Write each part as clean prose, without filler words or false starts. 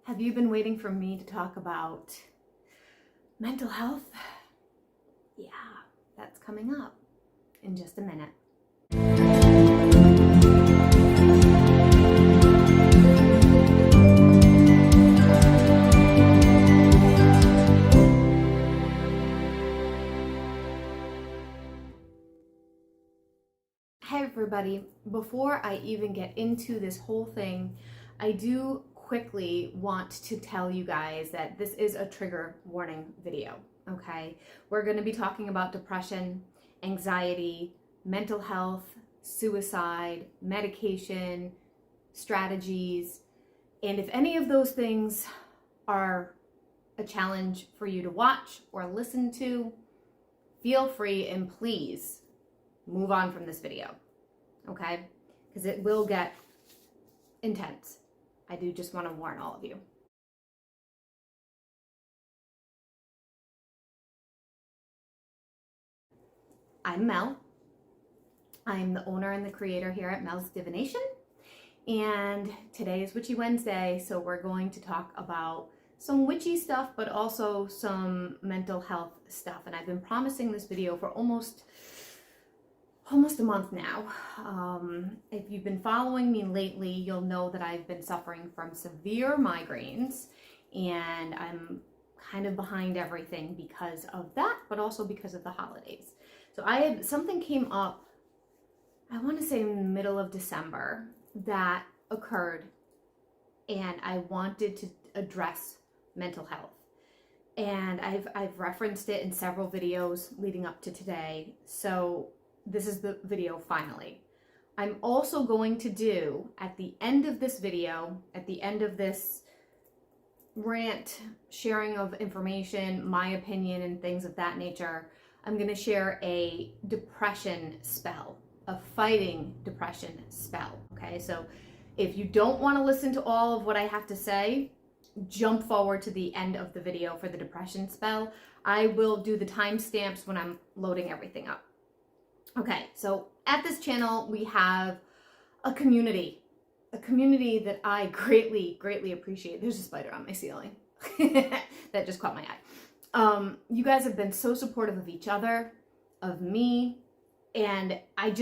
Have you been waiting for me to talk about mental health? Yeah, that's coming up in just a minute. Hey everybody, before I even get into this whole thing, I do quickly want to tell you guys that this is a trigger warning video, okay? We're going to be talking about depression, anxiety, mental health, suicide, medication, strategies, and if any of those things are a challenge for you to watch or listen to, feel free and please move on from this video, okay? Because it will get intense. I do just want to warn all of you. I'm Mel. I'm the owner and the creator here at Melsdivination. And today is Witchy Wednesday, so we're going to talk about some witchy stuff, but also some mental health stuff. And I've been promising this video for almost a month now. If you've been following me lately, you'll know that I've been suffering from severe migraines, and I'm kind of behind everything because of that, but also because of the holidays. So something came up, I want to say in the middle of December, that occurred, and I wanted to address mental health. And I've referenced it in several videos leading up to today. So this is the video finally. I'm also going to do, at the end of this video, at the end of this rant, sharing of information, my opinion and things of that nature, I'm going to share a depression spell, a fighting depression spell, okay? So if you don't want to listen to all of what I have to say, jump forward to the end of the video for the depression spell. I will do the timestamps when I'm loading everything up. Okay, so at this channel, we have a community that I greatly appreciate. There's a spider on my ceiling that just caught my eye. You guys have been so supportive of each other, of me, and I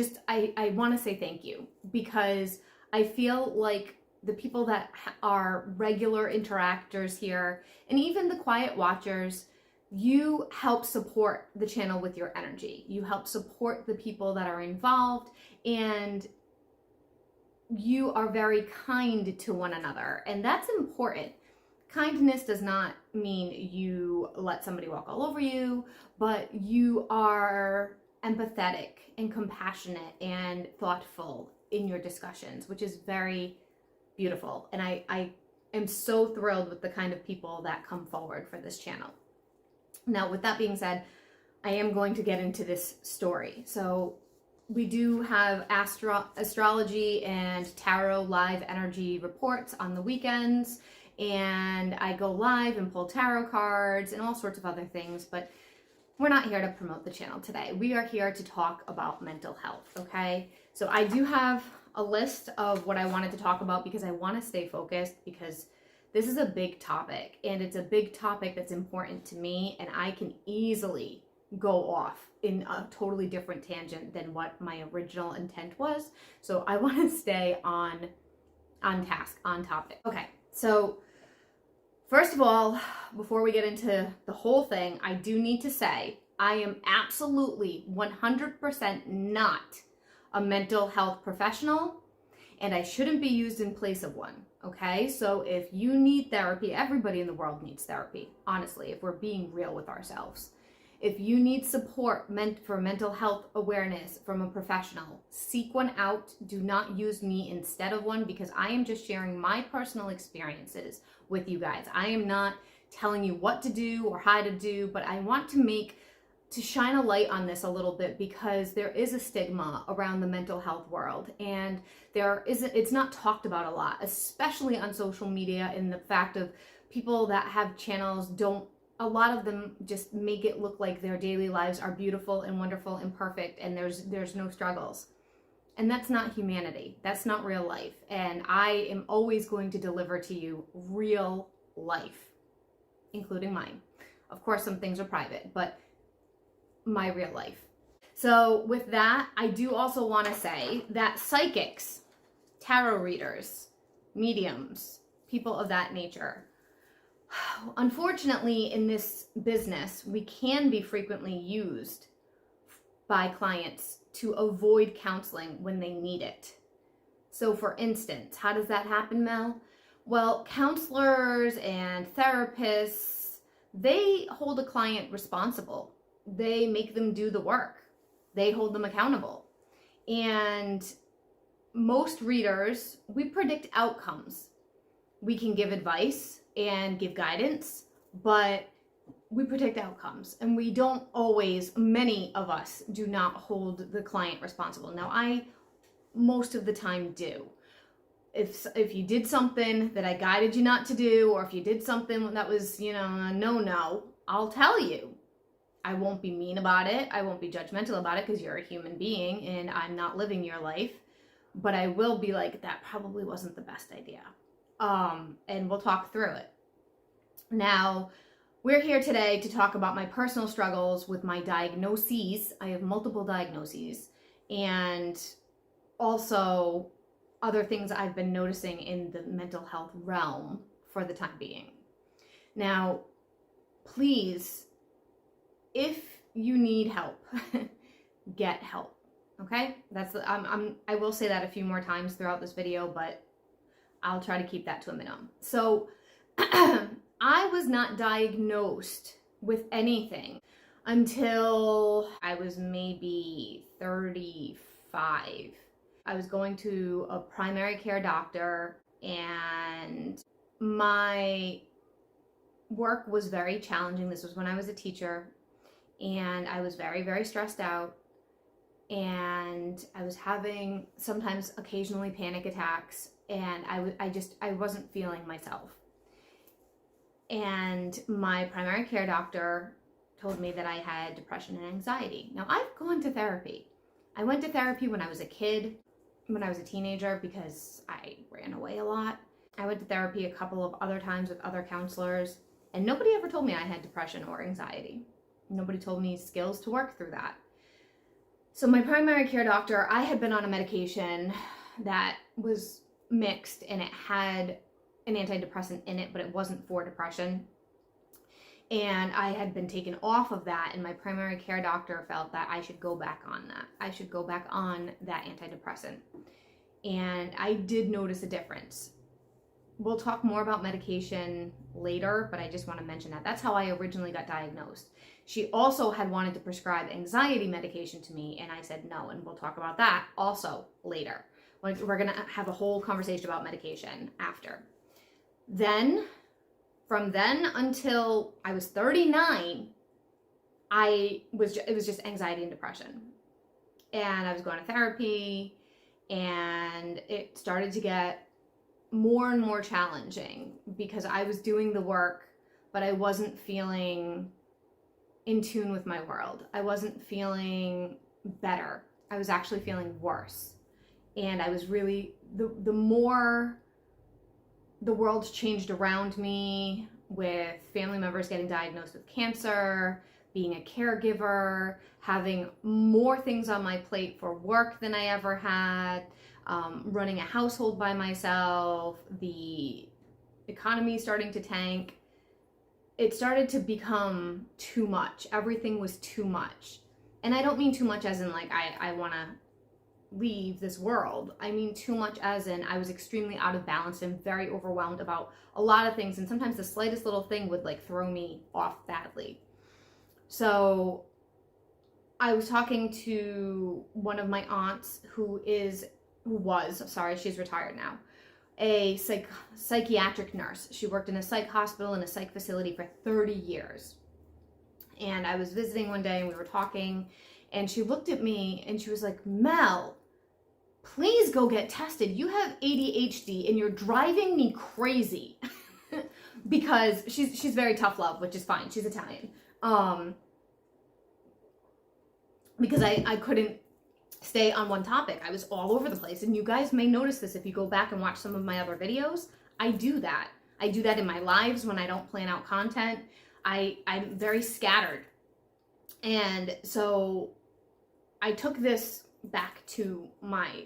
want to say thank you, because I feel like the people that are regular interactors here, and even the quiet watchers, you help support the channel with your energy. You help support the people that are involved, and you are very kind to one another, and that's important. Kindness does not mean you let somebody walk all over you, but you are empathetic and compassionate and thoughtful in your discussions, which is very beautiful. And I am so thrilled with the kind of people that come forward for this channel. Now, with that being said, I am going to get into this story. So we do have astrology and tarot live energy reports on the weekends, and I go live and pull tarot cards and all sorts of other things, but we're not here to promote the channel today. We are here to talk about mental health, okay? So I do have a list of what I wanted to talk about because I want to stay focused, because this is a big topic, and it's a big topic that's important to me, and I can easily go off in a totally different tangent than what my original intent was. So I want to stay on task, on topic. Okay, so first of all, before we get into the whole thing, I do need to say I am absolutely 100% not a mental health professional, and I shouldn't be used in place of one, okay? So if you need therapy, everybody in the world needs therapy, honestly, if we're being real with ourselves. If you need support for mental health awareness from a professional, seek one out. Do not use me instead of one, because I am just sharing my personal experiences with you guys. I am not telling you what to do or how to do, but I want to shine a light on this a little bit, because there is a stigma around the mental health world, and it's not talked about a lot, especially on social media, in the fact of people that have channels a lot of them just make it look like their daily lives are beautiful and wonderful and perfect, and there's no struggles. And that's not humanity. That's not real life. And I am always going to deliver to you real life, including mine. Of course, some things are private, but my real life. So with that, I do also want to say that psychics, tarot readers, mediums, people of that nature, unfortunately in this business, we can be frequently used by clients to avoid counseling when they need it. So for instance, how does that happen, Mel? Well, counselors and therapists, they hold a client responsible. They make them do the work. They hold them accountable. And most readers, we predict outcomes. We can give advice and give guidance, but we predict outcomes, and we don't always, many of us do not hold the client responsible. Now, I most of the time do. If you did something that I guided you not to do, or if you did something that was, a no, I'll tell you. I won't be mean about it. I won't be judgmental about it because you're a human being and I'm not living your life. But I will be like, that probably wasn't the best idea. And we'll talk through it. Now, we're here today to talk about my personal struggles with my diagnoses. I have multiple diagnoses, and also other things I've been noticing in the mental health realm for the time being. Now, please, if you need help, get help. Okay? I will say that a few more times throughout this video, but I'll try to keep that to a minimum. So I was not diagnosed with anything until I was maybe 35. I was going to a primary care doctor, and my work was very challenging. This was when I was a teacher, and I was very, very stressed out, and I was having sometimes occasionally panic attacks, and I wasn't feeling myself. And my primary care doctor told me that I had depression and anxiety. Now, I've gone to therapy. I went to therapy when I was a kid, when I was a teenager, because I ran away a lot. I went to therapy a couple of other times with other counselors, and nobody ever told me I had depression or anxiety. Nobody told me skills to work through that. So my primary care doctor, I had been on a medication that was mixed, and it had an antidepressant in it, but it wasn't for depression. And I had been taken off of that, and my primary care doctor felt that I should go back on that. I should go back on that antidepressant. And I did notice a difference. We'll talk more about medication later, but I just want to mention that. That's how I originally got diagnosed. She also had wanted to prescribe anxiety medication to me, and I said no, and we'll talk about that also later. We're going to have a whole conversation about medication after. Then, from then until I was 39, it was just anxiety and depression. And I was going to therapy, and it started to get more and more challenging because I was doing the work, but I wasn't feeling in tune with my world. I wasn't feeling better. I was actually feeling worse. And I was really, the more the world's changed around me, with family members getting diagnosed with cancer, being a caregiver, having more things on my plate for work than I ever had, running a household by myself, the economy starting to tank. It started to become too much. Everything was too much. And I don't mean too much as in like I want to leave this world. I mean too much as in I was extremely out of balance and very overwhelmed about a lot of things, and sometimes the slightest little thing would like throw me off badly. So I was talking to one of my aunts who was, she's retired now, a psychiatric nurse. She worked in a psych hospital and a psych facility for 30 years. And I was visiting one day and we were talking, and she looked at me and she was like, Mel, please go get tested. You have ADHD and you're driving me crazy. Because she's very tough love, which is fine. She's Italian. Because I couldn't stay on one topic. I was all over the place. And you guys may notice this if you go back and watch some of my other videos. I do that. I do that in my lives when I don't plan out content. I'm very scattered. And so I took this back to my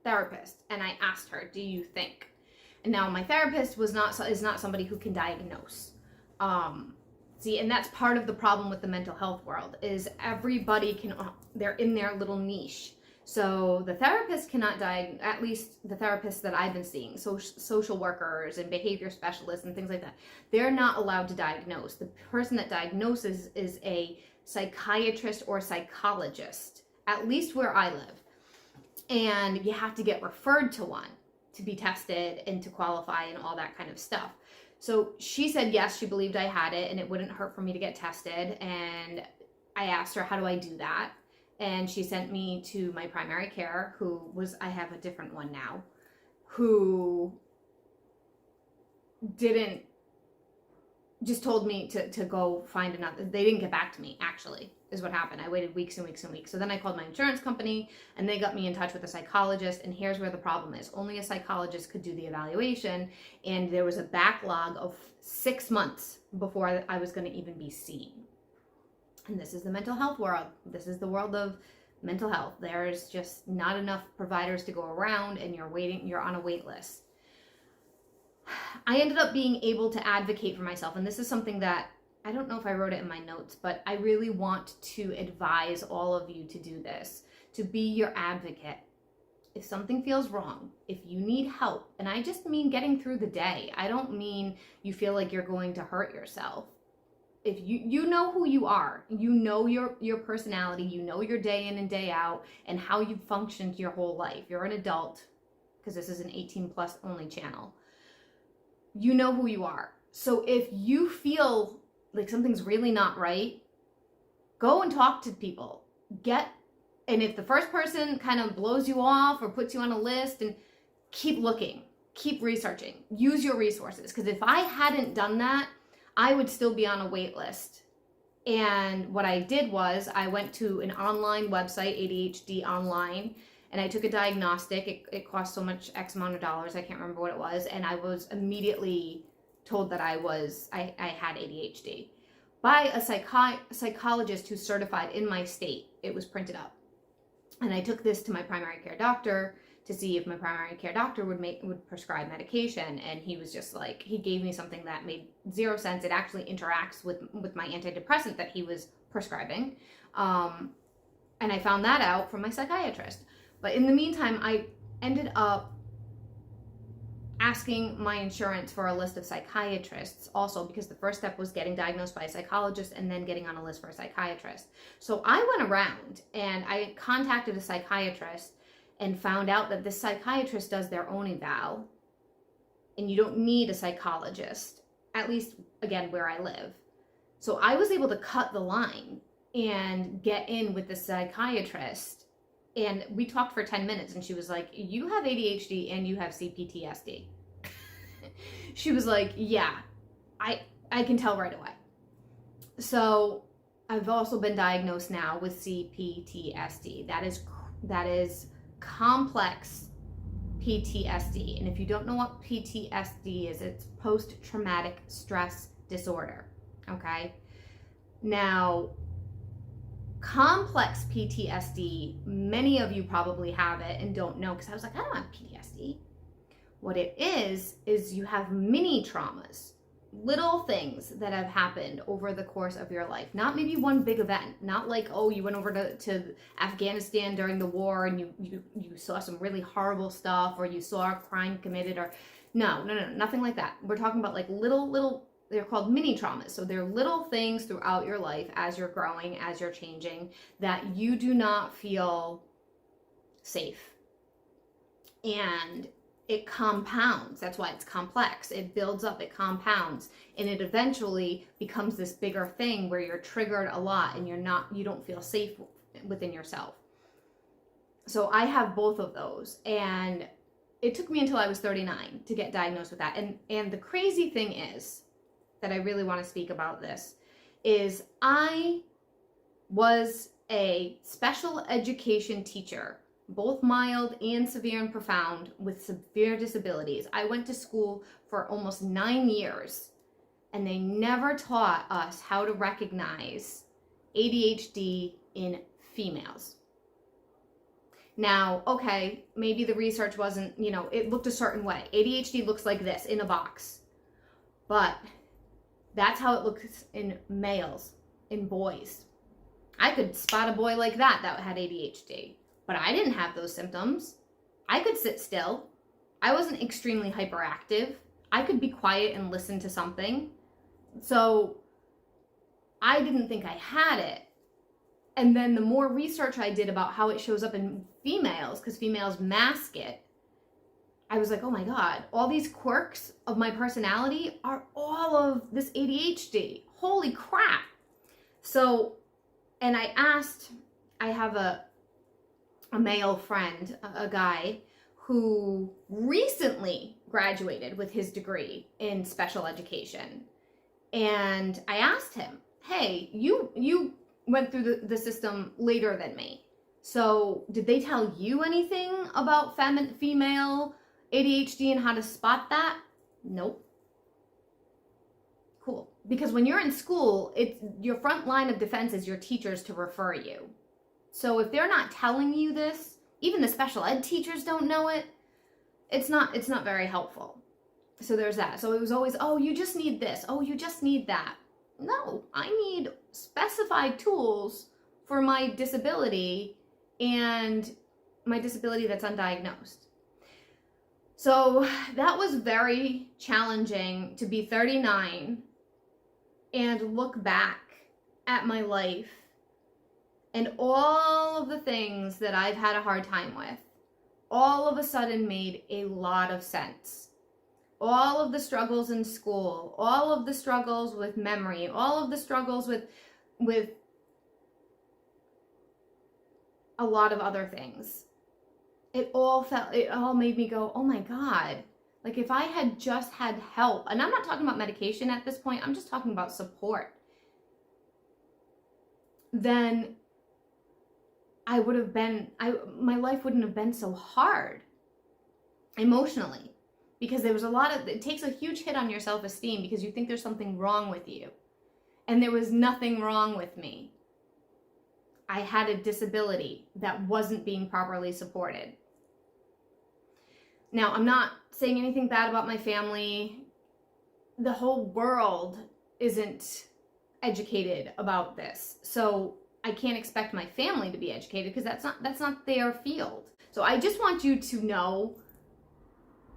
therapist and I asked her, do you think? And now my therapist is not somebody who can diagnose. See, and that's part of the problem with the mental health world is everybody they're in their little niche. So the therapist cannot diagnose, at least the therapists that I've been seeing, social workers and behavior specialists and things like that, they're not allowed to diagnose. The person that diagnoses is a psychiatrist or psychologist, at least where I live. And you have to get referred to one to be tested and to qualify and all that kind of stuff. So she said, yes, she believed I had it and it wouldn't hurt for me to get tested. And I asked her, how do I do that? And she sent me to my primary care, I have a different one now, who just told me to go find another. They didn't get back to me, actually, is what happened. I waited weeks and weeks and weeks. So then I called my insurance company and they got me in touch with a psychologist. And here's where the problem is. Only a psychologist could do the evaluation. And there was a backlog of 6 months before I was going to even be seen. And this is the mental health world. This is the world of mental health. There's just not enough providers to go around and you're on a wait list. I ended up being able to advocate for myself. And this is something that, I don't know if I wrote it in my notes, but I really want to advise all of you to do this, to be your advocate. If something feels wrong, if you need help, and I just mean getting through the day. I don't mean you feel like you're going to hurt yourself. If you know who you are, you know your personality, you know your day in and day out and how you've functioned your whole life. You're an adult, because this is an 18 plus only channel. You know who you are. So if you feel like something's really not right, go and talk to people. And if the first person kind of blows you off or puts you on a list, and keep looking, keep researching, use your resources. Because if I hadn't done that, I would still be on a wait list. And what I did was I went to an online website, ADHD Online, and I took a diagnostic. It cost so much X amount of dollars. I can't remember what it was. And I was immediately told that I had ADHD by a psychologist who's certified in my state. It was printed up. And I took this to my primary care doctor to see if my primary care doctor would prescribe medication. And he was just like, he gave me something that made zero sense. It actually interacts with my antidepressant that he was prescribing. And I found that out from my psychiatrist. But in the meantime, I ended up asking my insurance for a list of psychiatrists also, because the first step was getting diagnosed by a psychologist and then getting on a list for a psychiatrist. So I went around and I contacted a psychiatrist and found out that this psychiatrist does their own eval, and you don't need a psychologist, at least, again, where I live. So I was able to cut the line and get in with the psychiatrist, and we talked for 10 minutes, and she was like, you have ADHD and you have CPTSD. She was like, yeah, I can tell right away. So I've also been diagnosed now with CPTSD. That is complex PTSD. And if you don't know what PTSD is, it's post-traumatic stress disorder. Okay? Now, complex PTSD, many of you probably have it and don't know, because I was like, I don't have PTSD. What it is you have mini traumas, little things that have happened over the course of your life. Not maybe one big event, not like, oh, you went over to Afghanistan during the war and you saw some really horrible stuff, or you saw a crime committed, or no, nothing like that. We're talking about like little, they're called mini traumas. So they're little things throughout your life as you're growing, as you're changing, that you do not feel safe. And it compounds. That's why it's complex. It builds up, it compounds, and it eventually becomes this bigger thing where you're triggered a lot and you don't feel safe within yourself. So I have both of those, and it took me until I was 39 to get diagnosed with that. And the crazy thing is that I really want to speak about this is I was a special education teacher both mild and severe and profound, with severe disabilities. I went to school for almost 9 years, and they never taught us how to recognize ADHD in females. Now, okay, maybe the research wasn't, it looked a certain way. ADHD looks like this in a box, but that's how it looks in males, in boys. I could spot a boy like that had ADHD, but I didn't have those symptoms. I could sit still. I wasn't extremely hyperactive. I could be quiet and listen to something. So I didn't think I had it. And then the more research I did about how it shows up in females, because females mask it, I was like, oh my God, all these quirks of my personality are all of this ADHD. Holy crap. So, and I have a male friend, a guy who recently graduated with his degree in special education. And I asked him, hey, you went through the system later than me. So did they tell you anything about female ADHD and how to spot that? Nope. Cool. Because when you're in school, your front line of defense is your teachers to refer you. So if they're not telling you this, even the special ed teachers don't know it, it's not very helpful. So there's that. So it was always, oh, you just need this. Oh, you just need that. No, I need specified tools for my disability and my disability that's undiagnosed. So that was very challenging to be 39 and look back at my life and all of the things that I've had a hard time with all of a sudden made a lot of sense. All of the struggles in school, all of the struggles with memory, all of the struggles with a lot of other things. It all made me go, oh my God. Like if I had just had help, and I'm not talking about medication at this point, I'm just talking about support, then my life wouldn't have been so hard emotionally. Because it takes a huge hit on your self-esteem because you think there's something wrong with you. And there was nothing wrong with me. I had a disability that wasn't being properly supported. Now, I'm not saying anything bad about my family. The whole world isn't educated about this. So I can't expect my family to be educated because that's not their field. So I just want you to know,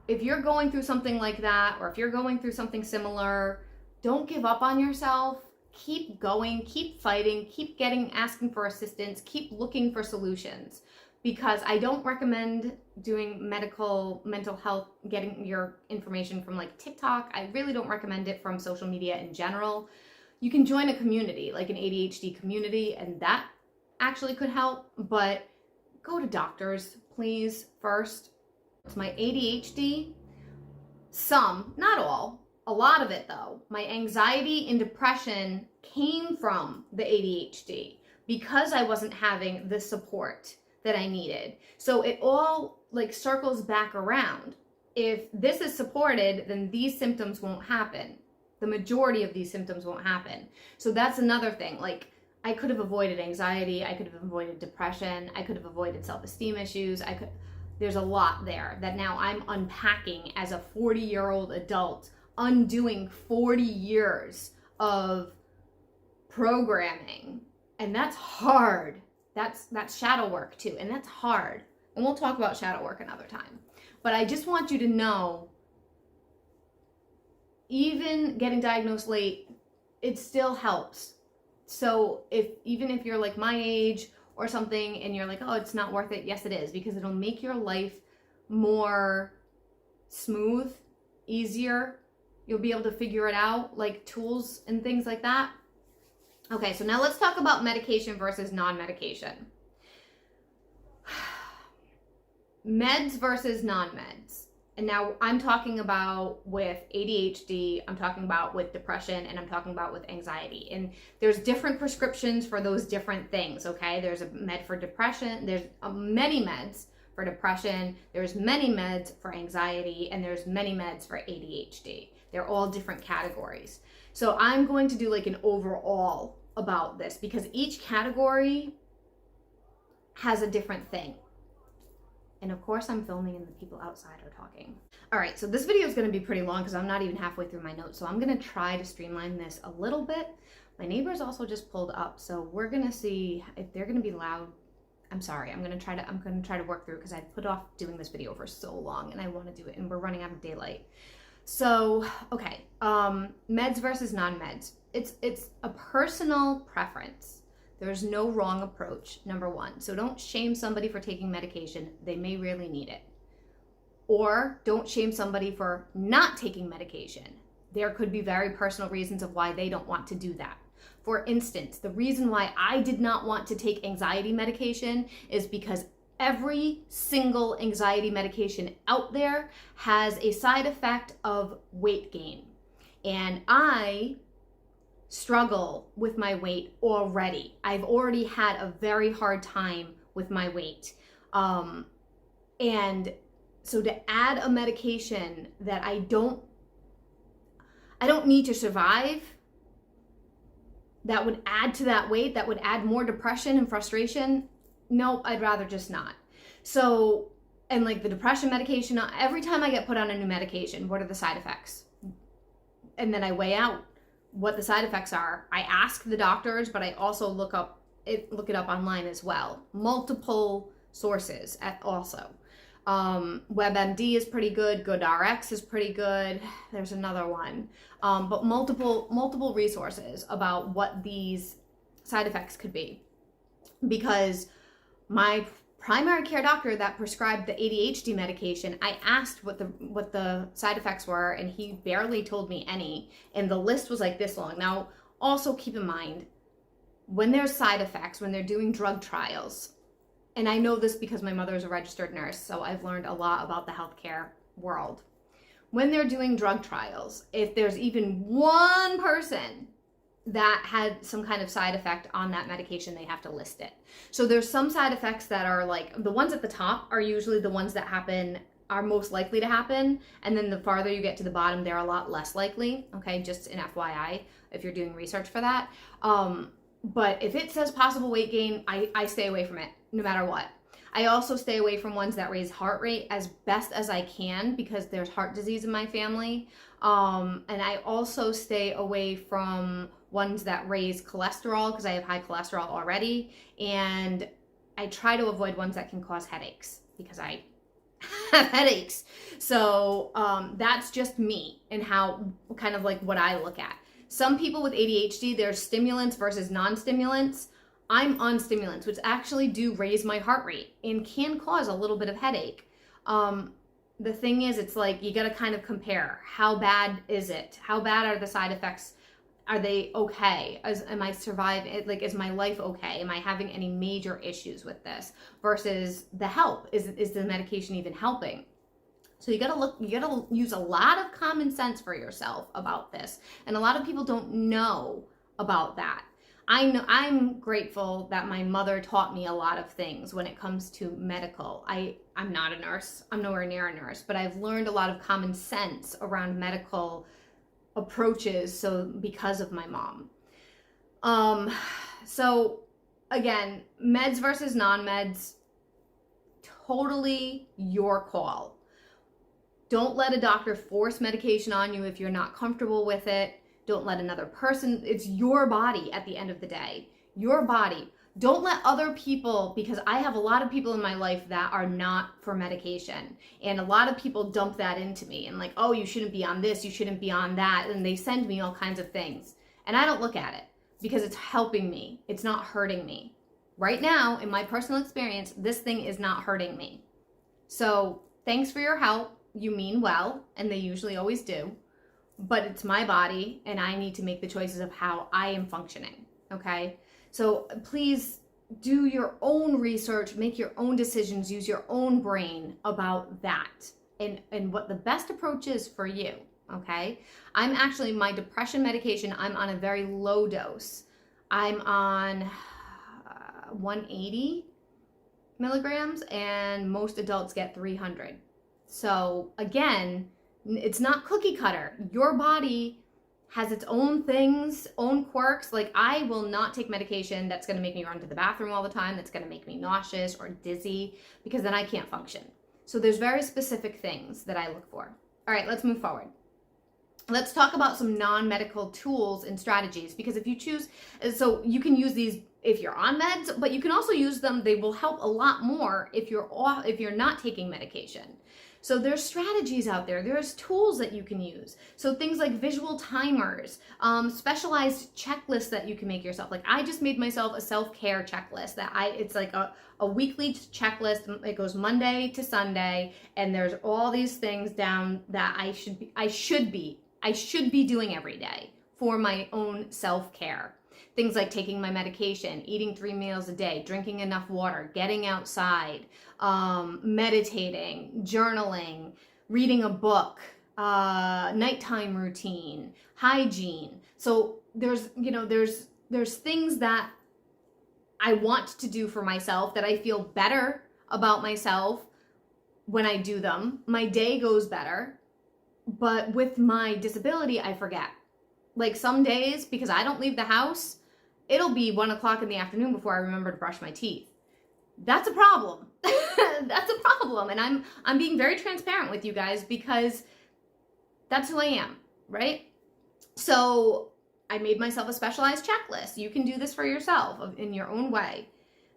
if you're going through something like that, or if you're going through something similar, don't give up on yourself. Keep going, keep fighting, keep asking for assistance, keep looking for solutions. Because I don't recommend doing mental health, getting your information from like TikTok. I really don't recommend it from social media in general. You can join a community, like an ADHD community, and that actually could help. But go to doctors, please, first. It's my ADHD, some, not all, a lot of it though. My anxiety and depression came from the ADHD because I wasn't having the support that I needed. So it all like circles back around. If this is supported, then these symptoms won't happen. The majority of these symptoms won't happen. So that's another thing. Like I could have avoided anxiety. I could have avoided depression. I could have avoided self-esteem issues. There's a lot there that now I'm unpacking as a 40-year-old adult, undoing 40 years of programming. And that's hard. That's shadow work too, and that's hard. And we'll talk about shadow work another time. But I just want you to know, even getting diagnosed late, it still helps. So even if you're like my age or something and you're like, oh, it's not worth it, yes it is, because it'll make your life more smooth, easier. You'll be able to figure it out, like tools and things like that. Okay, so now let's talk about medication versus non-medication. Meds versus non-meds. And now I'm talking about with ADHD, I'm talking about with depression, and I'm talking about with anxiety. And there's different prescriptions for those different things, okay? There's a med for depression, there's many meds for depression, there's many meds for anxiety, and there's many meds for ADHD. They're all different categories. So I'm going to do like an overall about this because each category has a different thing. And of course I'm filming and the people outside are talking. All right, so this video is gonna be pretty long because I'm not even halfway through my notes. So I'm gonna try to streamline this a little bit. My neighbors also just pulled up. So we're gonna see if they're gonna be loud. I'm sorry, I'm gonna try to work through because I've put off doing this video for so long and I wanna do it and we're running out of daylight. So, okay, meds versus non-meds. It's a personal preference. There's no wrong approach, number one. So don't shame somebody for taking medication. They may really need it. Or don't shame somebody for not taking medication. There could be very personal reasons of why they don't want to do that. For instance, the reason why I did not want to take anxiety medication is because every single anxiety medication out there has a side effect of weight gain. And I struggle with my weight already. I've already had a very hard time with my weight. And so to add a medication that I don't need to survive, that would add to that weight, that would add more depression and frustration, nope, I'd rather just not. So, and like the depression medication, every time I get put on a new medication, what are the side effects? And then I weigh out what the side effects are. I ask the doctors, but I also look it up online as well. Multiple sources also. WebMD is pretty good. GoodRx is pretty good. There's another one. But multiple resources about what these side effects could be. Because my primary care doctor that prescribed the ADHD medication, I asked what the side effects were, and he barely told me any. And the list was like this long. Now, also keep in mind, when there's side effects, when they're doing drug trials, and I know this because my mother is a registered nurse, so I've learned a lot about the healthcare world. When they're doing drug trials, if there's even one person that had some kind of side effect on that medication, they have to list it. So there's some side effects that are like, the ones at the top are usually the ones that are most likely to happen. And then the farther you get to the bottom, they're a lot less likely. Okay, just an FYI, if you're doing research for that. But if it says possible weight gain, I stay away from it, no matter what. I also stay away from ones that raise heart rate as best as I can because there's heart disease in my family. And I also stay away from ones that raise cholesterol because I have high cholesterol already. And I try to avoid ones that can cause headaches because I have headaches. So that's just me and how kind of like what I look at. Some people with ADHD, there's stimulants versus non-stimulants. I'm on stimulants, which actually do raise my heart rate and can cause a little bit of headache. The thing is, it's like you got to kind of compare. How bad is it? How bad are the side effects? Are they okay? Am I surviving? Like, is my life okay? Am I having any major issues with this? Versus the help. Is the medication even helping? So you gotta use a lot of common sense for yourself about this. And a lot of people don't know about that. I'm grateful that my mother taught me a lot of things when it comes to medical. I'm not a nurse. I'm nowhere near a nurse, but I've learned a lot of common sense around medical approaches. So because of my mom. So again, meds versus non-meds, totally your call. Don't let a doctor force medication on you if you're not comfortable with it. Don't let another person, it's your body at the end of the day. Your body. Don't let other people, because I have a lot of people in my life that are not for medication. And a lot of people dump that into me and like, oh, you shouldn't be on this, you shouldn't be on that. And they send me all kinds of things. And I don't look at it because it's helping me. It's not hurting me. Right now, in my personal experience, this thing is not hurting me. So thanks for your help. You mean well, and they usually always do. But it's my body, and I need to make the choices of how I am functioning, okay? So please do your own research, make your own decisions, use your own brain about that, and what the best approach is for you, okay? I'm actually, my depression medication, I'm on a very low dose. I'm on 180 milligrams, and most adults get 300. So again, it's not cookie cutter. Your body has its own things, own quirks. Like, I will not take medication that's going to make me run to the bathroom all the time, that's going to make me nauseous or dizzy, because then I can't function. So there's very specific things that I look for. All right, let's move forward. Let's talk about some non-medical tools and strategies, because if you choose, so you can use these if you're on meds, but you can also use them. They will help a lot more if you're not taking medication. So there's strategies out there. There's tools that you can use. So things like visual timers, specialized checklists that you can make yourself. Like, I just made myself a self-care checklist it's like a weekly checklist. It goes Monday to Sunday, and there's all these things down that I should be doing every day for my own self-care. Things like taking my medication, eating 3 meals a day, drinking enough water, getting outside, meditating, journaling, reading a book, nighttime routine, hygiene. So there's things that I want to do for myself, that I feel better about myself when I do them. My day goes better. But with my disability, I forget. Like, some days, because I don't leave the house, it'll be 1 o'clock in the afternoon before I remember to brush my teeth. That's a problem. That's a problem. And I'm being very transparent with you guys, because that's who I am, right? So I made myself a specialized checklist. You can do this for yourself in your own way,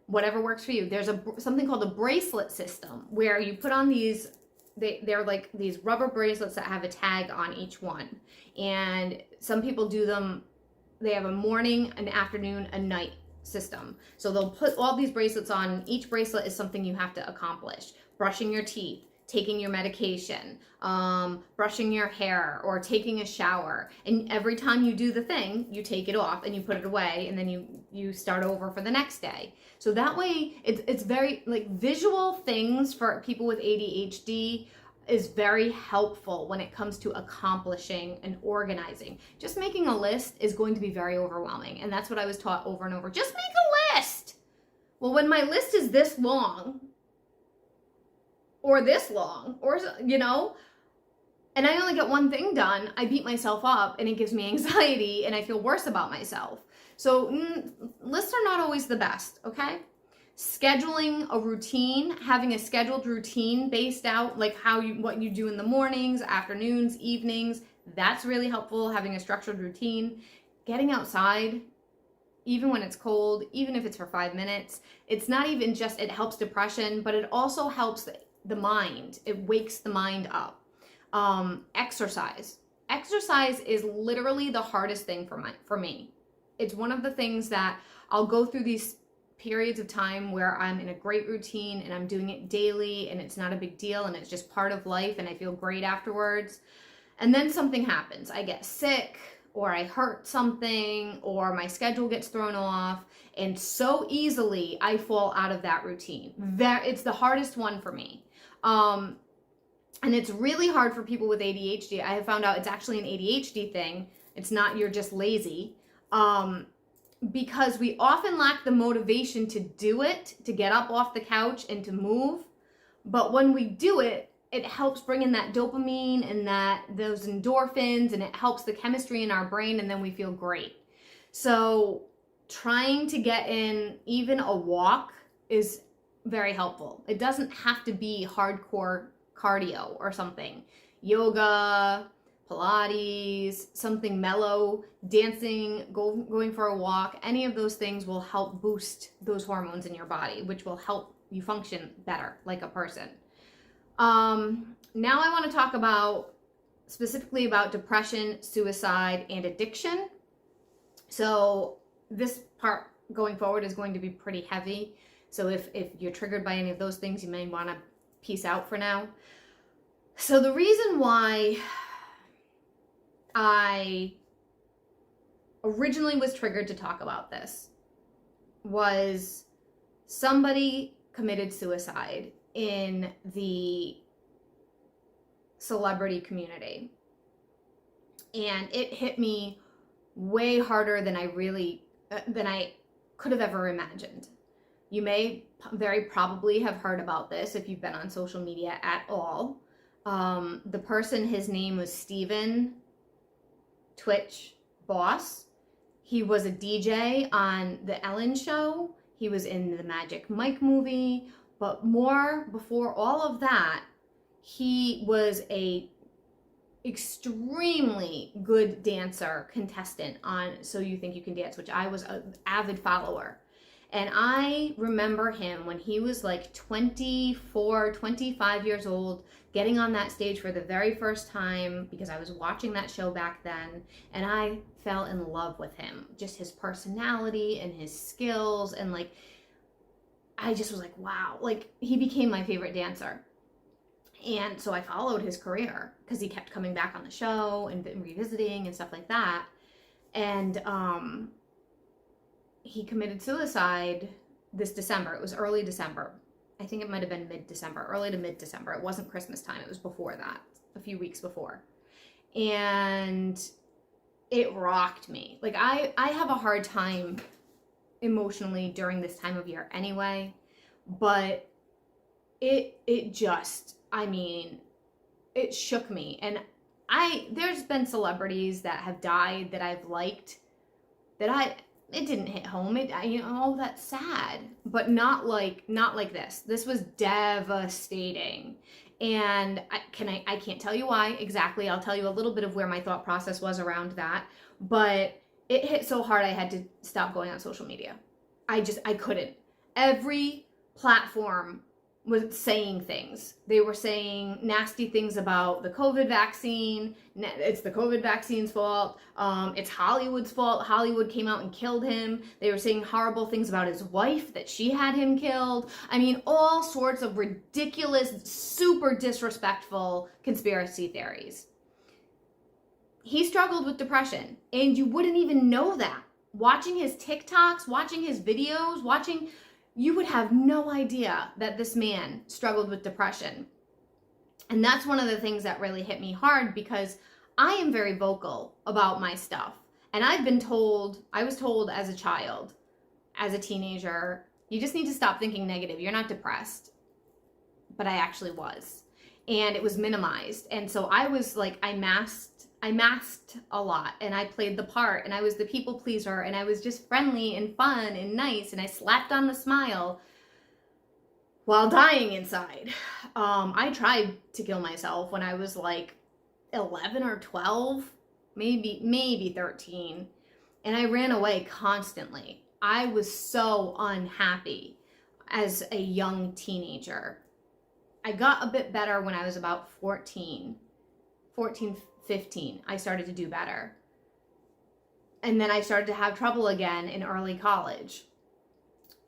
whatever works for you. There's something called a bracelet system, where you put on these, they're like these rubber bracelets that have a tag on each one. And some people do them, they have a morning, an afternoon, a night system. So they'll put all these bracelets on. Each bracelet is something you have to accomplish. Brushing your teeth, taking your medication, brushing your hair, or taking a shower. And every time you do the thing, you take it off and you put it away, and then you start over for the next day. So that way, it's very, like, visual things for people with ADHD is very helpful when it comes to accomplishing and organizing. Just making a list is going to be very overwhelming, and that's what I was taught over and over. Just make a list. Well, when my list is this long, or this long, or, and I only get one thing done, I beat myself up, and it gives me anxiety, and I feel worse about myself. So lists are not always the best, okay? Scheduling a routine, having a scheduled routine based out, like what you do in the mornings, afternoons, evenings, that's really helpful, having a structured routine. Getting outside, even when it's cold, even if it's for 5 minutes, it's not even just, it helps depression, but it also helps the mind. It wakes the mind up. Exercise. Exercise is literally the hardest thing for me. It's one of the things that I'll go through these periods of time where I'm in a great routine and I'm doing it daily, and it's not a big deal, and it's just part of life, and I feel great afterwards. And then something happens. I get sick, or I hurt something, or my schedule gets thrown off, and so easily I fall out of that routine. It's the hardest one for me. And it's really hard for people with ADHD. I have found out it's actually an ADHD thing. It's not you're just lazy. Because we often lack the motivation to do it, to get up off the couch and to move. But when we do it, it helps bring in that dopamine and those endorphins, and it helps the chemistry in our brain, and then we feel great. So trying to get in even a walk is very helpful. It doesn't have to be hardcore cardio or something. Yoga, Pilates, something mellow, dancing, going for a walk, any of those things will help boost those hormones in your body, which will help you function better like a person. Now I want to talk specifically about depression, suicide, and addiction. So this part going forward is going to be pretty heavy. So if you're triggered by any of those things, you may want to peace out for now. So the reason why I originally was triggered to talk about this was somebody committed suicide in the celebrity community. And it hit me way harder than than I could have ever imagined. You may very probably have heard about this if you've been on social media at all. The person, his name was Steven Twitch Boss. He was a DJ on the Ellen Show. He was in the Magic Mike movie. But more before all of that, he was a extremely good dancer contestant on So You Think You Can Dance, which I was an avid follower. And I remember him when he was like 24, 25 years old, getting on that stage for the very first time because I was watching that show back then, and I fell in love with him. Just his personality and his skills, and like, I just was like, wow, like he became my favorite dancer. And so I followed his career because he kept coming back on the show and revisiting and stuff like that. And he committed suicide this December. It was early December. I think it might have been mid-December, early to mid-December. It wasn't Christmas time. It was before that, a few weeks before. And it rocked me. Like I have a hard time emotionally during this time of year anyway, but it just, I mean, it shook me. And there's been celebrities that have died that I've liked that it didn't hit home. Oh, that's sad, but not like this. This was devastating. And I can't tell you why exactly. I'll tell you a little bit of where my thought process was around that, but it hit so hard I had to stop going on social media. I couldn't. Every platform was saying things. They were saying nasty things about the COVID vaccine. It's the COVID vaccine's fault. It's Hollywood's fault. Hollywood came out and killed him. They were saying horrible things about his wife, that she had him killed. I mean, all sorts of ridiculous, super disrespectful conspiracy theories. He struggled with depression, and you wouldn't even know that. Watching his TikToks, watching his videos, you would have no idea that this man struggled with depression. And that's one of the things that really hit me hard, because I am very vocal about my stuff. And I was told as a child, as a teenager, you just need to stop thinking negative. You're not depressed. But I actually was. And it was minimized. And so I was like, I masked a lot, and I played the part, and I was the people pleaser, and I was just friendly and fun and nice, and I slapped on the smile while dying inside. I tried to kill myself when I was like 11 or 12, maybe 13, and I ran away constantly. I was so unhappy as a young teenager. I got a bit better when I was about 14, 15, I started to do better. And then I started to have trouble again in early college.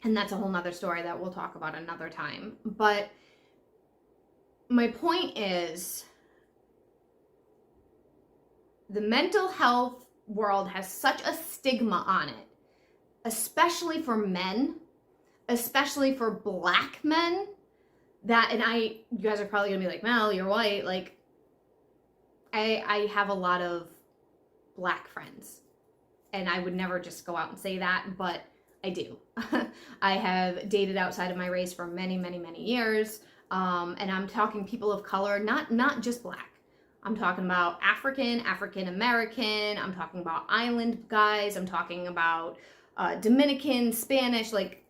And that's a whole nother story that we'll talk about another time. But my point is, the mental health world has such a stigma on it, especially for men, especially for Black men, that, you guys are probably gonna be like, Mel, you're white, like, I have a lot of Black friends, and I would never just go out and say that, but I do. I have dated outside of my race for many, many, many years, and I'm talking people of color, not just Black. I'm talking about African American, I'm talking about island guys, I'm talking about Dominican, Spanish, like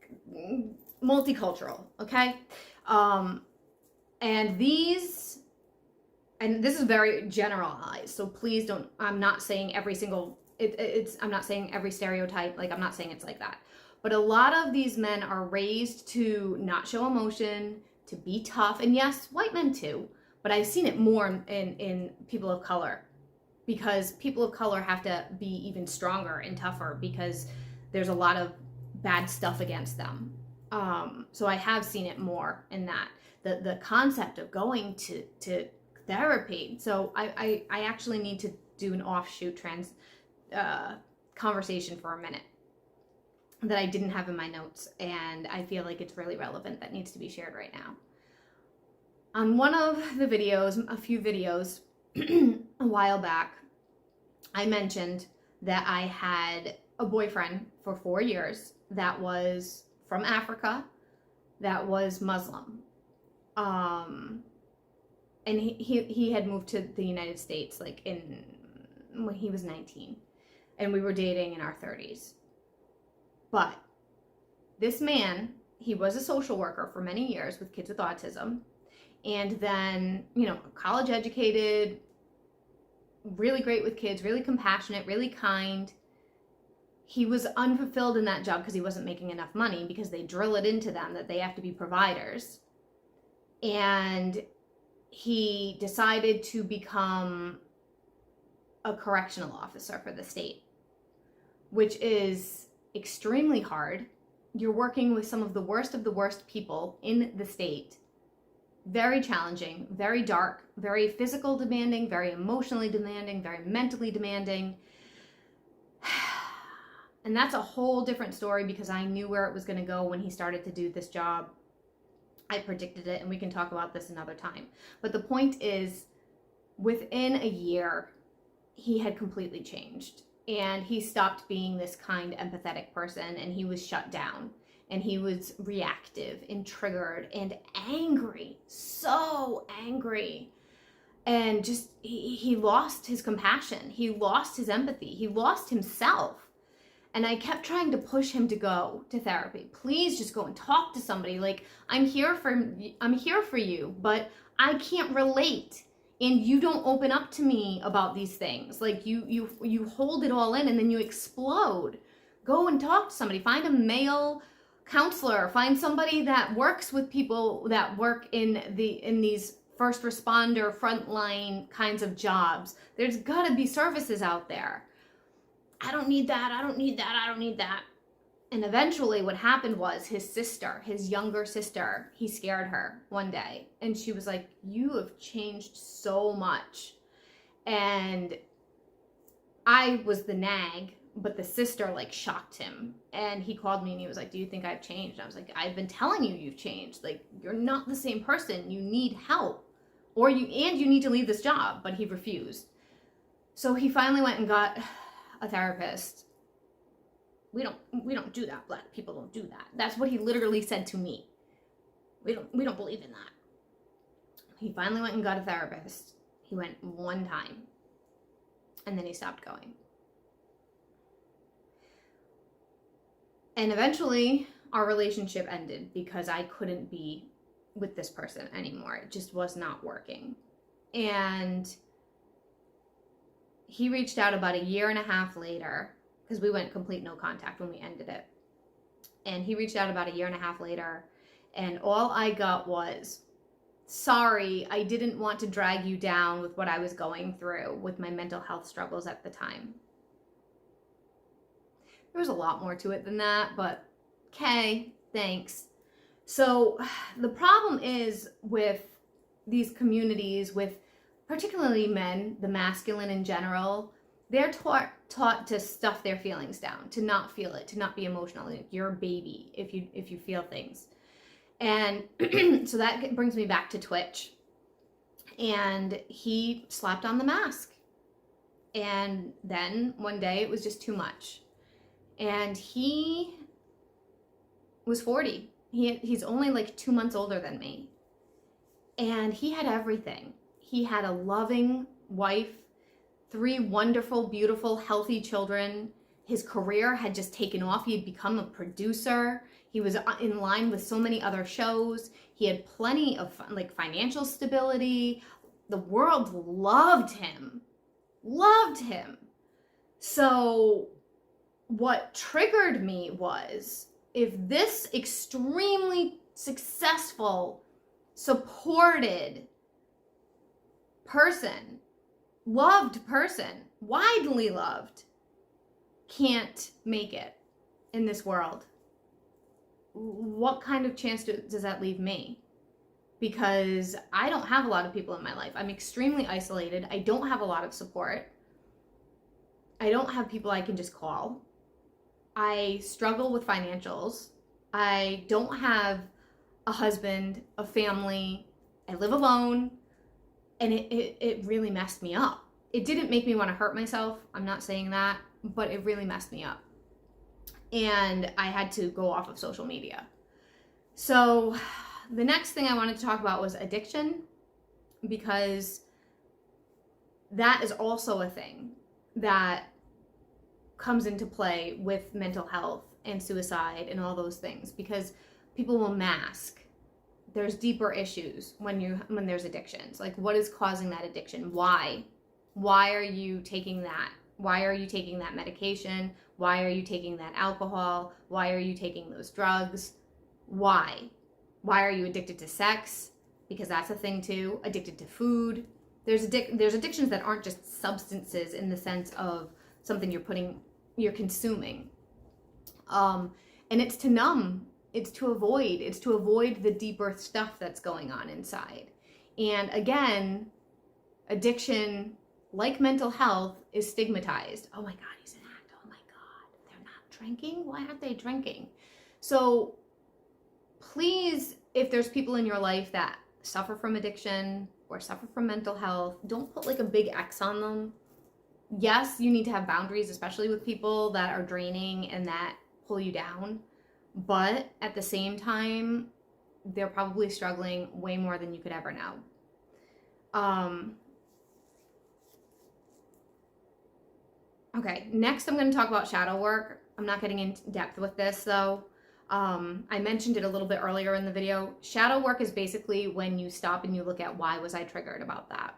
multicultural, okay? And this is very generalized, so please don't, I'm not saying every single, I'm not saying every stereotype, like I'm not saying it's like that. But a lot of these men are raised to not show emotion, to be tough, and yes, white men too, but I've seen it more in people of color, because people of color have to be even stronger and tougher because there's a lot of bad stuff against them. So I have seen it more in that. The concept of going to therapy. So I actually need to do an offshoot conversation for a minute that I didn't have in my notes, and I feel like it's really relevant, that needs to be shared right now. On one of the videos, a few videos a while back, I mentioned that I had a boyfriend for 4 years that was from Africa, that was Muslim. And he had moved to the United States like when he was 19, and we were dating in our 30s. But this man, he was a social worker for many years with kids with autism, and then, college educated, really great with kids, really compassionate, really kind. He was unfulfilled in that job because he wasn't making enough money, because they drill it into them that they have to be providers. And he decided to become a correctional officer for the state, which is extremely hard. You're working with some of the worst people in the state. Very challenging, very dark, very physical demanding, very emotionally demanding, very mentally demanding. And that's a whole different story, because I knew where it was going to go when he started to do this job. I predicted it, and we can talk about this another time. But the point is, within a year, he had completely changed. And he stopped being this kind, empathetic person, and he was shut down. And he was reactive and triggered and angry, so angry. And just, he lost his compassion. He lost his empathy. He lost himself. And I kept trying to push him to go to therapy. Please just go and talk to somebody. Like, I'm here for you, but I can't relate. And you don't open up to me about these things. Like, you hold it all in and then you explode. Go and talk to somebody. Find a male counselor. Find somebody that works with people that work in these first responder, frontline kinds of jobs. There's gotta be services out there. I don't need that. I don't need that. I don't need that. And eventually what happened was his younger sister, he scared her one day. And she was like, you have changed so much. And I was the nag, but the sister like shocked him. And he called me and he was like, do you think I've changed? I was like, I've been telling you you've changed. Like, you're not the same person. You need help. You need to leave this job. But he refused. So he finally went and got a therapist. We don't do that. Black people don't do that. That's what he literally said to me. We don't believe in that. He finally went and got a therapist. He went one time, and then he stopped going. And eventually our relationship ended because I couldn't be with this person anymore. It just was not working. And he reached out about 1.5 years later, because we went complete no contact when we ended it. And he reached out about 1.5 years later, and all I got was, sorry, I didn't want to drag you down with what I was going through with my mental health struggles at the time. There was a lot more to it than that, but okay, thanks. So the problem is with these communities, with particularly men, the masculine in general, they're taught to stuff their feelings down, to not feel it, to not be emotional. Like, you're a baby if you feel things. And so that brings me back to Twitch. And he slapped on the mask. And then one day it was just too much. And he was 40. He's only like 2 months older than me. And he had everything. He had a loving wife, 3 wonderful, beautiful, healthy children. His career had just taken off. He had become a producer. He was in line with so many other shows. He had plenty of financial stability. The world loved him. Loved him. So what triggered me was, if this extremely successful, supported person, loved person, widely loved, can't make it in this world, what kind of chance does that leave me? Because I don't have a lot of people in my life. I'm extremely isolated. I don't have a lot of support. I don't have people I can just call. I struggle with financials. I don't have a husband, a family, I live alone, and it really messed me up. It didn't make me want to hurt myself. I'm not saying that, but it really messed me up. And I had to go off of social media. So the next thing I wanted to talk about was addiction, because that is also a thing that comes into play with mental health and suicide and all those things, because people will mask. There's deeper issues when there's addictions. Like, what is causing that addiction? Why are you taking that? Why are you taking that medication? Why are you taking that alcohol? Why are you taking those drugs? Why are you addicted to sex? Because that's a thing too. Addicted to food. There's addictions that aren't just substances in the sense of something you're consuming. And it's to numb. It's to avoid the deeper stuff that's going on inside. And again, addiction, like mental health, is stigmatized. Oh my God, he's an addict. Oh my God, they're not drinking? Why aren't they drinking? So please, if there's people in your life that suffer from addiction or suffer from mental health, don't put like a big X on them. Yes, you need to have boundaries, especially with people that are draining and that pull you down. But at the same time, they're probably struggling way more than you could ever know. Okay, next I'm going to talk about shadow work. I'm not getting in depth with this though. I mentioned it a little bit earlier in the video. Shadow work is basically when you stop and you look at, why was I triggered about that?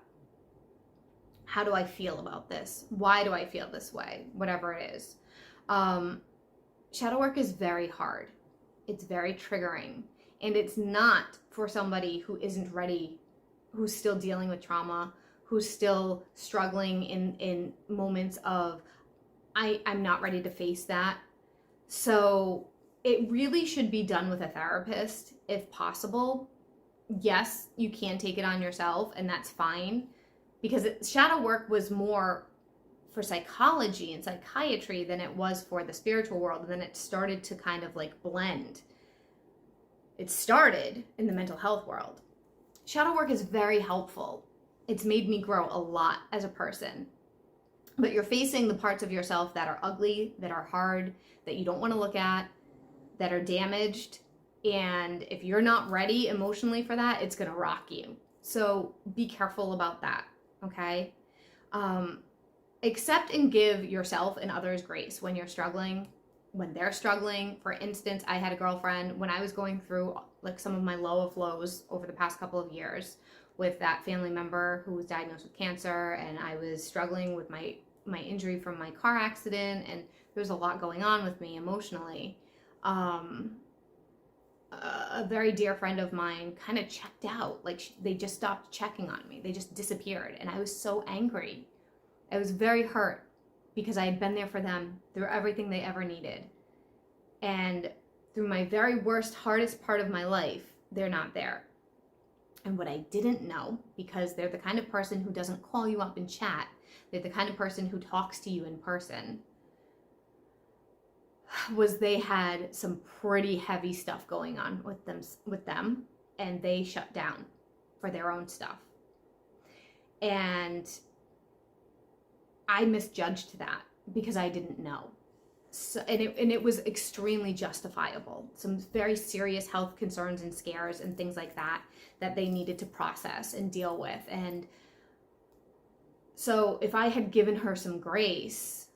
How do I feel about this? Why do I feel this way? Whatever it is. Shadow work is very hard. It's very triggering. And it's not for somebody who isn't ready, who's still dealing with trauma, who's still struggling in moments of, I'm not ready to face that. So it really should be done with a therapist if possible. Yes, you can take it on yourself, and that's fine, because shadow work was more for psychology and psychiatry than it was for the spiritual world. And then it started to kind of like blend. It started in the mental health world. Shadow work is very helpful. It's made me grow a lot as a person. But you're facing the parts of yourself that are ugly, that are hard, that you don't want to look at, that are damaged. And if you're not ready emotionally for that, it's going to rock you. So be careful about that, okay? Accept and give yourself and others grace when you're struggling, when they're struggling. For instance, I had a girlfriend when I was going through like some of my low of lows over the past couple of years with that family member who was diagnosed with cancer, and I was struggling with my injury from my car accident, and there was a lot going on with me emotionally. A very dear friend of mine kind of checked out. Like, they just stopped checking on me. They just disappeared, and I was so angry. I was very hurt because I had been there for them through everything they ever needed. And through my very worst, hardest part of my life, they're not there. And what I didn't know, because they're the kind of person who doesn't call you up and chat, they're the kind of person who talks to you in person, was they had some pretty heavy stuff going on with them, and they shut down for their own stuff. And I misjudged that because I didn't know. So, and it was extremely justifiable. Some very serious health concerns and scares and things like that they needed to process and deal with. And so if I had given her some grace,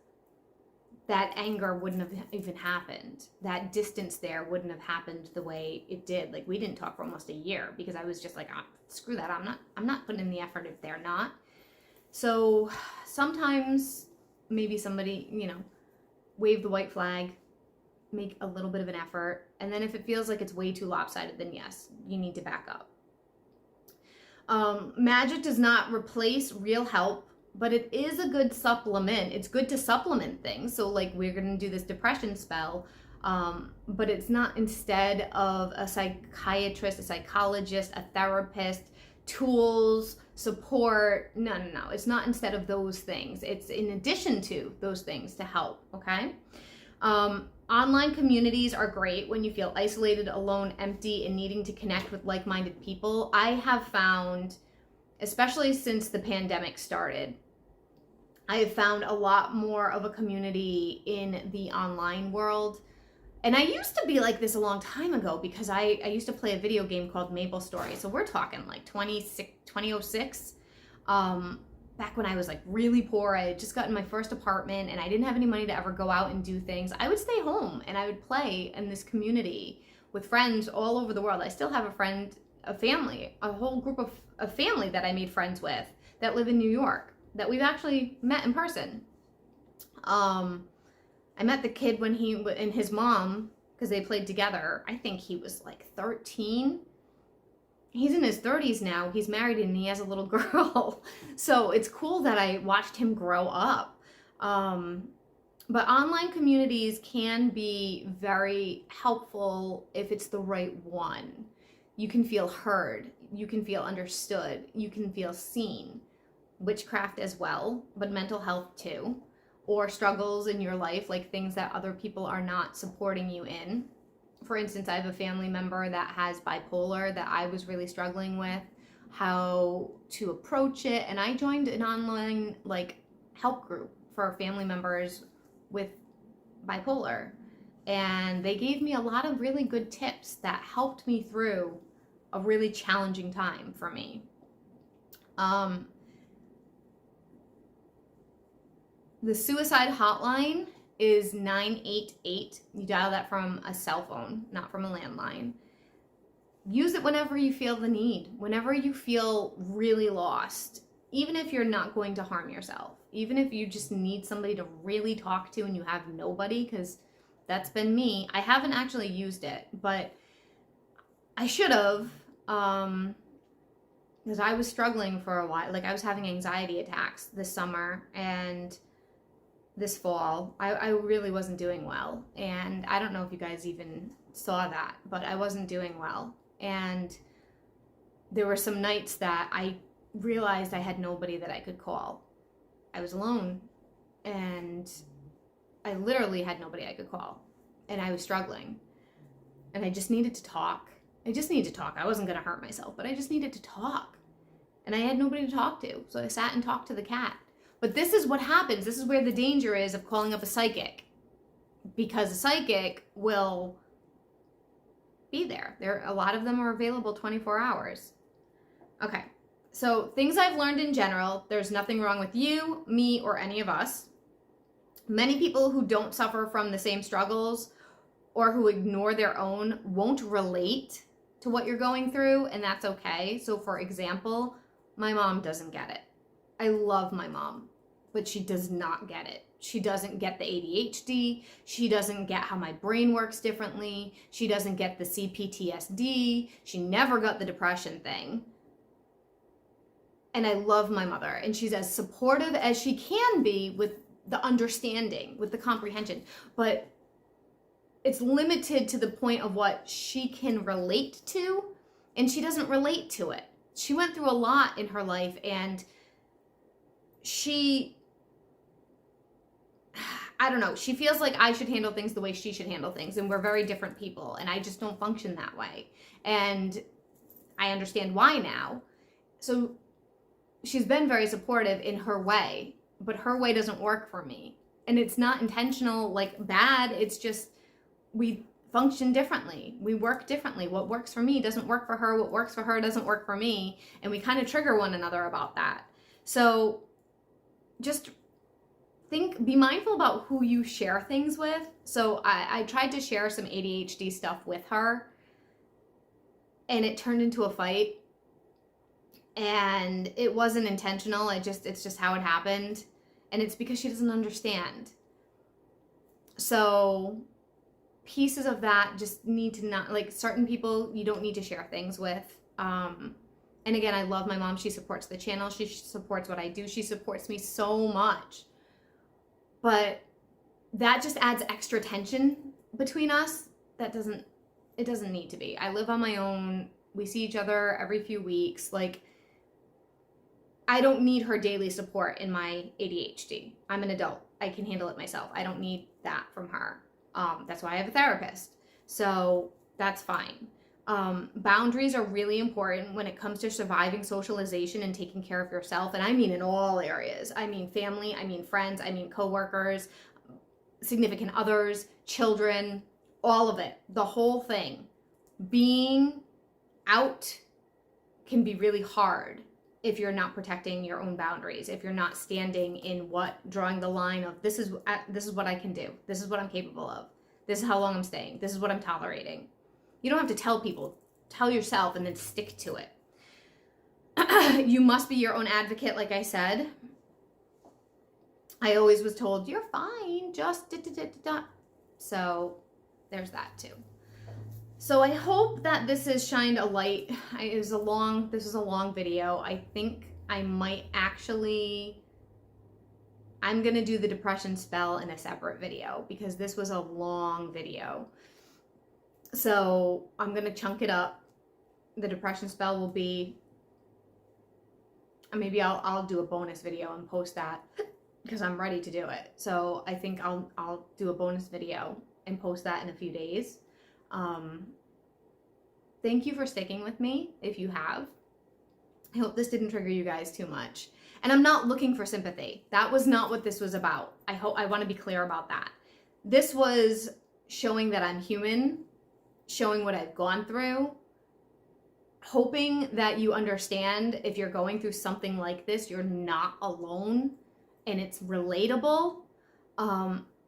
that anger wouldn't have even happened. That distance there wouldn't have happened the way it did. Like, we didn't talk for almost a year because I was just like, oh, screw that. I'm not putting in the effort if they're not. So sometimes maybe somebody, wave the white flag, make a little bit of an effort. And then if it feels like it's way too lopsided, then yes, you need to back up. Magic does not replace real help, but it is a good supplement. It's good to supplement things. So like, we're going to do this depression spell, but it's not instead of a psychiatrist, a psychologist, a therapist, tools, support. No. It's not instead of those things. It's in addition to those things to help, okay? Online communities are great when you feel isolated, alone, empty, and needing to connect with like-minded people. I have found, especially since the pandemic started, I have found a lot more of a community in the online world. And I used to be like this a long time ago because I used to play a video game called Maple Story. So we're talking like 2006. Back when I was like really poor. I had just gotten my first apartment and I didn't have any money to ever go out and do things. I would stay home and I would play in this community with friends all over the world. I still have a family, a whole group of family that I made friends with that live in New York that we've actually met in person. I met the kid when he and his mom, because they played together. I think he was like 13. He's in his 30s now. He's married and he has a little girl. So it's cool that I watched him grow up. But online communities can be very helpful if it's the right one. You can feel heard. You can feel understood. You can feel seen. Witchcraft as well, but mental health too. Or struggles in your life, like things that other people are not supporting you in. For instance, I have a family member that has bipolar that I was really struggling with how to approach it. And I joined an online help group for family members with bipolar. And they gave me a lot of really good tips that helped me through a really challenging time for me. The suicide hotline is 988. You dial that from a cell phone, not from a landline. Use it whenever you feel the need, whenever you feel really lost, even if you're not going to harm yourself, even if you just need somebody to really talk to and you have nobody, because that's been me. I haven't actually used it, but I should have, because I was struggling for a while. Like I was having anxiety attacks this summer and this fall. I really wasn't doing well. And I don't know if you guys even saw that, but I wasn't doing well. And there were some nights that I realized I had nobody that I could call. I was alone and I literally had nobody I could call. And I was struggling. And I just needed to talk. I wasn't going to hurt myself, but I just needed to talk. And I had nobody to talk to. So I sat and talked to the cat. But this is what happens. This is where the danger is of calling up a psychic. Because a psychic will be there. A lot of them are available 24 hours. Okay. So things I've learned in general, there's nothing wrong with you, me, or any of us. Many people who don't suffer from the same struggles or who ignore their own won't relate to what you're going through, and that's okay. So for example, my mom doesn't get it. I love my mom, but she does not get it. She doesn't get the ADHD. She doesn't get how my brain works differently. She doesn't get the CPTSD. She never got the depression thing. And I love my mother, and she's as supportive as she can be with the understanding, with the comprehension. But it's limited to the point of what she can relate to, and she doesn't relate to it. She went through a lot in her life, and she feels like I should handle things the way she should handle things, and we're very different people, and I just don't function that way. And I understand why now. So she's been very supportive in her way, but her way doesn't work for me. And it's not intentional, bad. It's just we function differently. We work differently. What works for me doesn't work for her. What works for her doesn't work for me. And we kind of trigger one another about that. So just be mindful about who you share things with. So I tried to share some ADHD stuff with her, and it turned into a fight. And it wasn't intentional. It's just how it happened. And it's because she doesn't understand. So pieces of that just need to not, certain people you don't need to share things with. And again, I love my mom. She supports the channel. She supports what I do. She supports me so much. But that just adds extra tension between us. It doesn't need to be. I live on my own. We see each other every few weeks. I don't need her daily support in my ADHD. I'm an adult. I can handle it myself. I don't need that from her. That's why I have a therapist. So that's fine. Boundaries are really important when it comes to surviving socialization and taking care of yourself. And I mean in all areas. I mean family, I mean friends, I mean coworkers, significant others, children, all of it, the whole thing. Being out can be really hard if you're not protecting your own boundaries, if you're not standing in drawing the line of this is what I can do, this is what I'm capable of, this is how long I'm staying, this is what I'm tolerating. You don't have to tell people, tell yourself and then stick to it. You must be your own advocate, like I said. I always was told, you're fine, just da-da-da-da-da. So there's that too. So I hope that this has shined a light. This is a long video. I think I might actually, I'm gonna do the depression spell in a separate video because this was a long video. So I'm gonna chunk it up. The depression spell will be, maybe I'll do a bonus video and post that because I'm ready to do it. So I think I'll do a bonus video and post that in a few days. Thank you for sticking with me if you have. I hope this didn't trigger you guys too much. And I'm not looking for sympathy. That was not what this was about. I want to be clear about that. This was showing that I'm human, showing what I've gone through, hoping that you understand if you're going through something like this, you're not alone and it's relatable.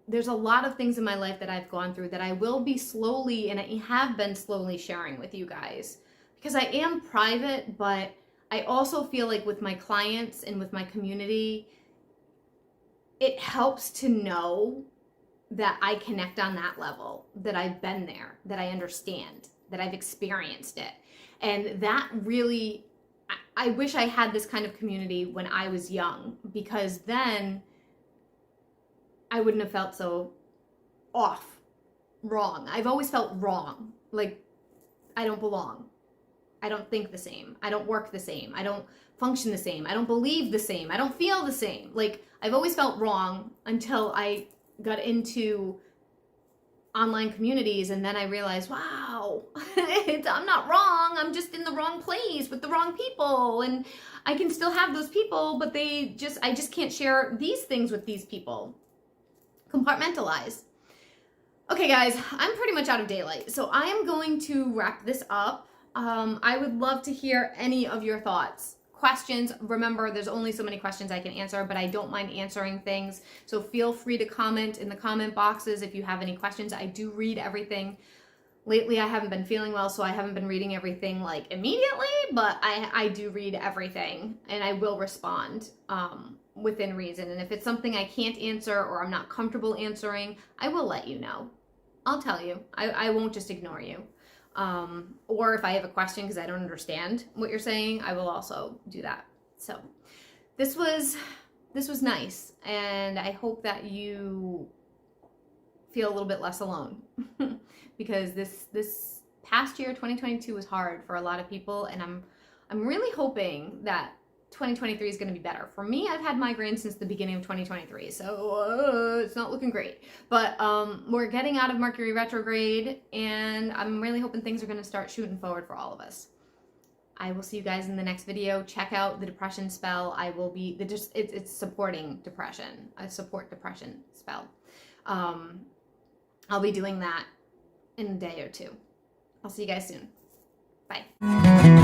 There's a lot of things in my life that I've gone through that I will be slowly, and I have been slowly sharing with you guys because I am private, but I also feel like with my clients and with my community, it helps to know that I connect on that level, that I've been there, that I understand, that I've experienced it. And that really, I wish I had this kind of community when I was young, because then I wouldn't have felt so off, wrong. I've always felt wrong. Like, I don't belong. I don't think the same. I don't work the same. I don't function the same. I don't believe the same. I don't feel the same. Like, I've always felt wrong until I got into online communities, and then I realized, wow, I'm not wrong. I'm just in the wrong place with the wrong people, and I can still have those people, but I just can't share these things with these people. Compartmentalize. Okay, guys, I'm pretty much out of daylight, so I am going to wrap this up. I would love to hear any of your thoughts, questions. Remember, there's only so many questions I can answer, but I don't mind answering things, so feel free to comment in the comment boxes if you have any questions. I do read everything. Lately, I haven't been feeling well, so I haven't been reading everything like immediately, but I do read everything, and I will respond within reason. And if it's something I can't answer or I'm not comfortable answering, I will let you know. I'll tell you. I won't just ignore you. Or if I have a question because I don't understand what you're saying, I will also do that. So this was nice, and I hope that you feel a little bit less alone because this past year, 2022, was hard for a lot of people, and I'm really hoping that 2023 is going to be better. For me, I've had migraines since the beginning of 2023, so it's not looking great. But we're getting out of Mercury retrograde, and I'm really hoping things are going to start shooting forward for all of us. I will see you guys in the next video. Check out the depression spell. I will be it's supporting depression. I support depression spell. I'll be doing that in a day or two. I'll see you guys soon. Bye.